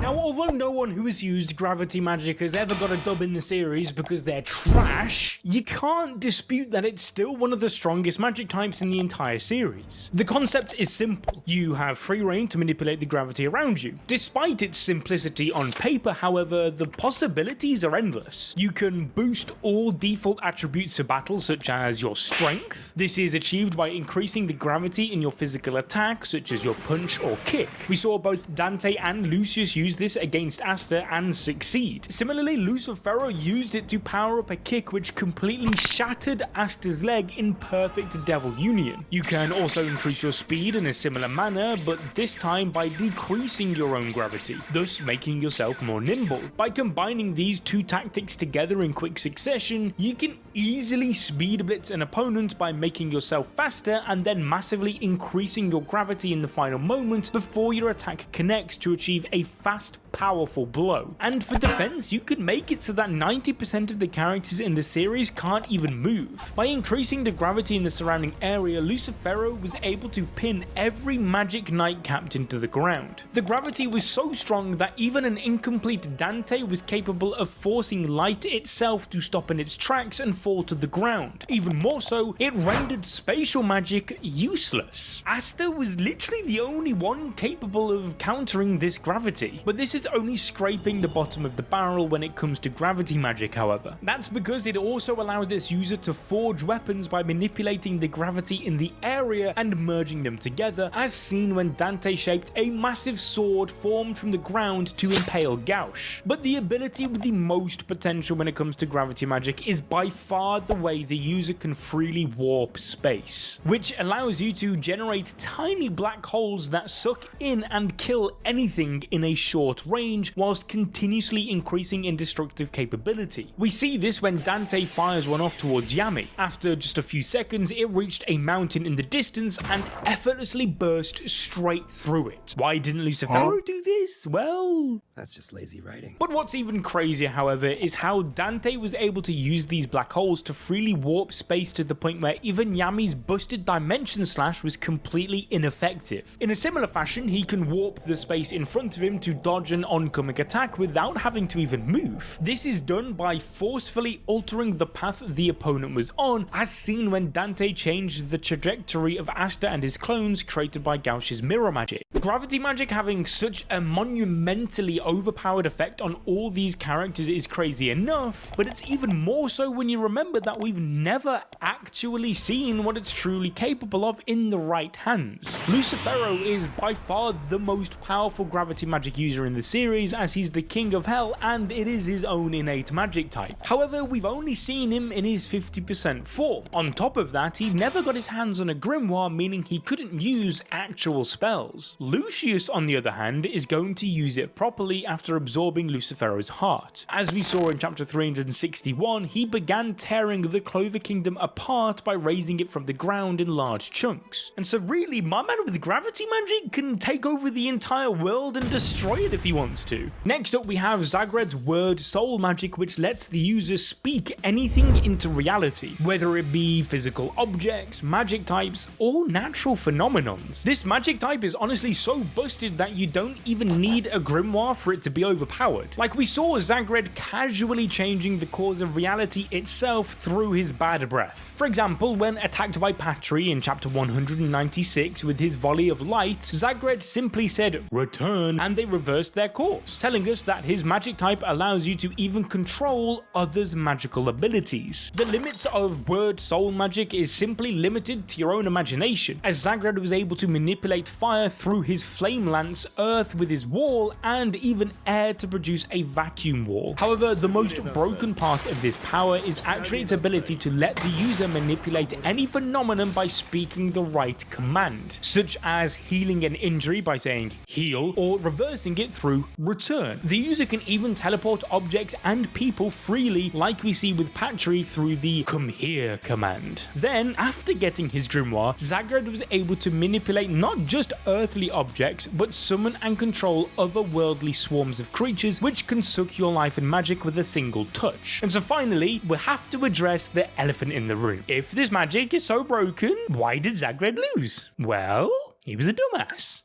Now, although no one who has used gravity magic has ever got a dub in the series because they're trash, you can't dispute that it's still one of the strongest magic types in the entire series. The concept is simple. You have free reign to manipulate the gravity around you. Despite its simplicity on paper, however, the possibilities are endless. You can boost all default attributes of battle, such as your strength. This is achieved by increasing the gravity in your physical attack, such as your punch or kick. We saw both Dante and Lucius use this against Asta and succeed. Similarly, Lucifero used it to power up a kick which completely shattered Asta's leg in perfect devil union. You can also increase your speed in a similar manner, but this time by decreasing your own gravity, thus making yourself more nimble. By combining these two tactics together in quick succession, you can easily speed blitz an opponent by making yourself faster and then massively increasing your gravity in the final moment before your attack connects to achieve a fast, powerful blow. And for defense, you could make it so that 90% of the characters in the series can't even move. By increasing the gravity in the surrounding area, Lucifero was able to pin every magic knight captain to the ground. The gravity was so strong that even an incomplete Dante was capable of forcing light itself to stop in its tracks and fall to the ground. Even more so, it rendered spatial magic useless. Asta was literally the only one capable of countering this gravity, but this is only scraping the bottom of the barrel when it comes to gravity magic, however. That's because it also allows its user to forge weapons by manipulating the gravity in the area and merging them together, as seen when Dante shaped a massive sword formed from the ground to impale Gauche. But the ability with the most potential when it comes to gravity magic is by far the way the user can freely warp space, which allows you to generate tiny black holes that suck in and kill anything in a short range whilst continuously increasing in destructive capability. We see this when Dante fires one off towards Yami. After just a few seconds, it reached a mountain in the distance and effortlessly burst straight through it. Why didn't Lucifero do this? Well, that's just lazy writing. But what's even crazier, however, is how Dante was able to use these black holes to freely warp space to the point where even Yami's busted Dimension Slash was completely ineffective. In a similar fashion, he can warp the space in front of him to dodge an oncoming attack without having to even move. This is done by forcefully altering the path the opponent was on, as seen when Dante changed the trajectory of Asta and his clones created by Gauche's mirror magic. Gravity magic having such a monumentally overpowered effect on all these characters is crazy enough, but it's even more so when you remember that we've never actually seen what it's truly capable of in the right hands. Lucifero is by far the most powerful gravity magic user in the series, as he's the king of hell and it is his own innate magic type. However, we've only seen him in his 50% form. On top of that, he never got his hands on a grimoire, meaning he couldn't use actual spells. Lucius, on the other hand, is going to use it properly after absorbing Lucifero's heart. As we saw in chapter 361, he began tearing the Clover Kingdom apart by raising it from the ground in large chunks. And so really, my man with gravity magic can take over the entire world and destroy it if he wants to. Next up, we have Zagred's word soul magic, which lets the user speak anything into reality, whether it be physical objects, magic types, or natural phenomenons. This magic type is honestly so busted that you don't even need a grimoire for it to be overpowered. Like we saw Zagred casually changing the cause of reality itself through his bad breath. For example, when attacked by Patry in chapter 196 with his volley of light, Zagred simply said return and they reversed their course, telling us that his magic type allows you to even control others' magical abilities. The limits of word soul magic is simply limited to your own imagination, as Zagred was able to manipulate fire through his flame lance, earth with his wall, and even air to produce a vacuum wall. However, the most broken part of this power is actually its ability to let the user manipulate any phenomenon by speaking the right command, such as healing an injury by saying heal, or reversing it through return. The user can even teleport objects and people freely, like we see with Patry through the come here command. Then, after getting his grimoire, Zagred was able to manipulate not just earthly objects, but summon and control otherworldly swarms of creatures which can suck your life and magic with a single touch. And so finally, we have to address the elephant in the room. If this magic is so broken, why did Zagred lose? Well, he was a dumbass.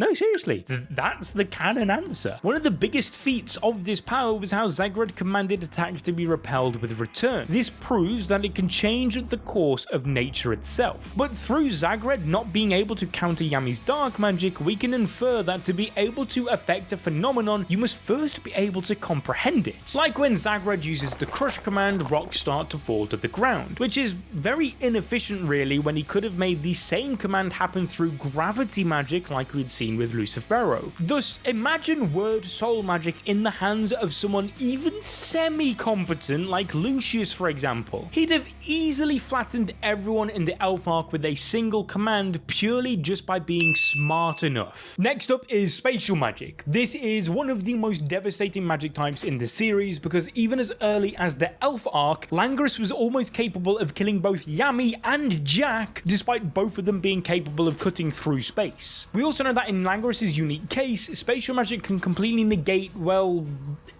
No, seriously, that's the canon answer. One of the biggest feats of this power was how Zagred commanded attacks to be repelled with return. This proves that it can change the course of nature itself. But through Zagred not being able to counter Yami's dark magic, we can infer that to be able to affect a phenomenon, you must first be able to comprehend it. Like when Zagred uses the crush command, rocks start to fall to the ground, which is very inefficient really when he could have made the same command happen through gravity magic like we'd seen with Lucifero. Thus, imagine word soul magic in the hands of someone even semi-competent like Lucius, for example. He'd have easily flattened everyone in the Elf Arc with a single command purely just by being smart enough. Next up is Spatial Magic. This is one of the most devastating magic types in the series because even as early as the Elf Arc, Langris was almost capable of killing both Yami and Jack, despite both of them being capable of cutting through space. We also know that in Langris's unique case, spatial magic can completely negate, well,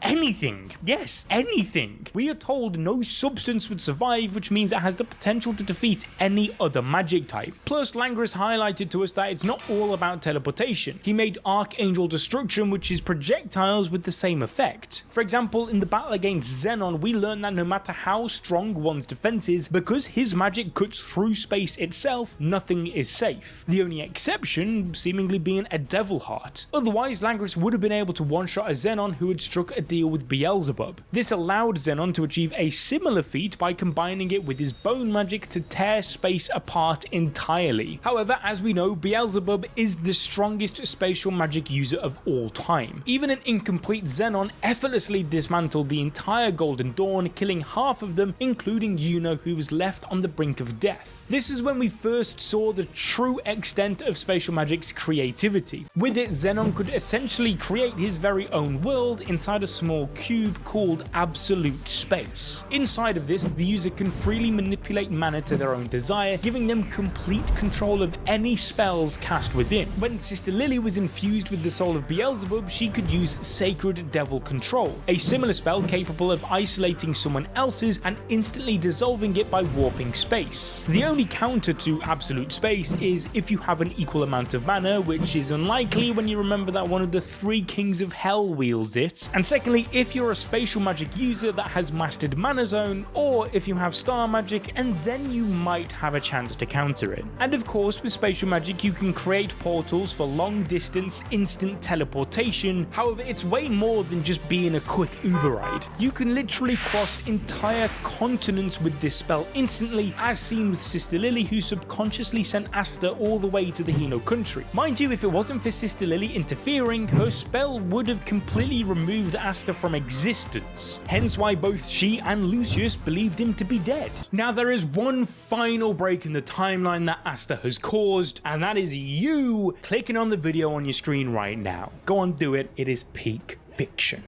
anything. Yes, anything. We are told no substance would survive, which means it has the potential to defeat any other magic type. Plus, Langris highlighted to us that it's not all about teleportation. He made Archangel Destruction, which is projectiles with the same effect. For example, in the battle against Zenon, we learned that no matter how strong one's defense is, because his magic cuts through space itself, nothing is safe. The only exception seemingly being a devil heart. Otherwise, Langris would have been able to one-shot a Zenon who had struck a deal with Beelzebub. This allowed Zenon to achieve a similar feat by combining it with his bone magic to tear space apart entirely. However, as we know, Beelzebub is the strongest spatial magic user of all time. Even an incomplete Zenon effortlessly dismantled the entire Golden Dawn, killing half of them, including Yuno, who was left on the brink of death. This is when we first saw the true extent of spatial magic's creativity. With it, Zenon could essentially create his very own world inside a small cube called absolute space. Inside of this, the user can freely manipulate mana to their own desire, giving them complete control of any spells cast within. When Sister Lily was infused with the soul of Beelzebub, she could use Sacred Devil Control, a similar spell capable of isolating someone else's and instantly dissolving it by warping space. The only counter to absolute space is if you have an equal amount of mana, which is unlikely when you remember that one of the 3 Kings of Hell wields it. And secondly, if you're a spatial magic user that has mastered Mana Zone, or if you have Star Magic, and then you might have a chance to counter it. And of course, with spatial magic you can create portals for long distance instant teleportation. However, it's way more than just being a quick Uber ride. You can literally cross entire continents with this spell instantly, as seen with Sister Lily, who subconsciously sent Asta all the way to the Hino country. Mind you, if it wasn't for Sister Lily interfering, her spell would have completely removed Asta from existence, hence why both she and Lucius believed him to be dead. Now there is one final break in the timeline that Asta has caused, and that is you clicking on the video on your screen right now. Go on, do it. It is peak fiction.